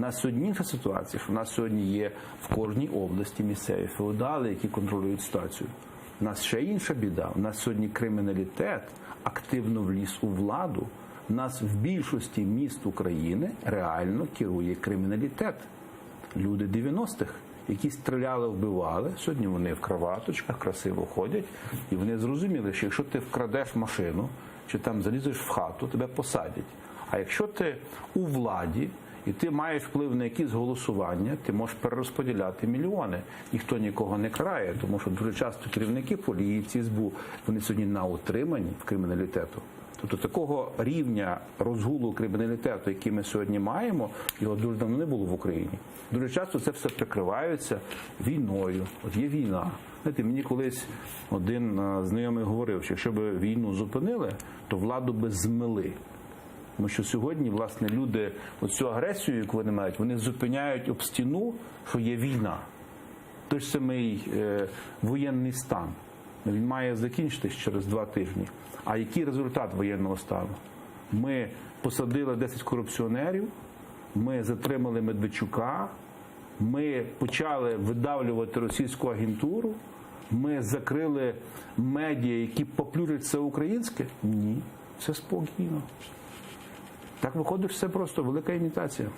нас сьогодні інша ситуація, що в нас сьогодні є в кожній області місцеві феодали, які контролюють ситуацію. У нас ще інша біда. У нас сьогодні криміналітет активно вліз у владу. У нас в більшості міст України реально керує криміналітет. Люди 90-х, які стріляли, вбивали, сьогодні вони в краваточках красиво ходять, і вони зрозуміли, що якщо ти вкрадеш машину, чи там залізеш в хату, тебе посадять. А якщо ти у владі, і ти маєш вплив на якісь голосування, ти можеш перерозподіляти мільйони. Ніхто нікого не карає, тому що дуже часто керівники поліції, СБУ, вони сьогодні на утриманні в криміналітету. Тобто такого рівня розгулу криміналітету, який ми сьогодні маємо, його дуже давно не було в Україні. Дуже часто це все прикривається війною. От є війна. Знаєте, мені колись один знайомий говорив, що якщо б війну зупинили, то владу би змили. Тому що сьогодні, власне, люди оцю агресію, яку вони мають, вони зупиняють об стіну, що є війна. Той ж самий воєнний стан. Він має закінчитись через 2 тижні. А який результат воєнного стану? Ми посадили 10 корупціонерів, ми затримали Медведчука, ми почали видавлювати російську агентуру, ми закрили медіа, які поплюжать все українське? Ні, все спокійно. Так виходить, все просто велика імітація.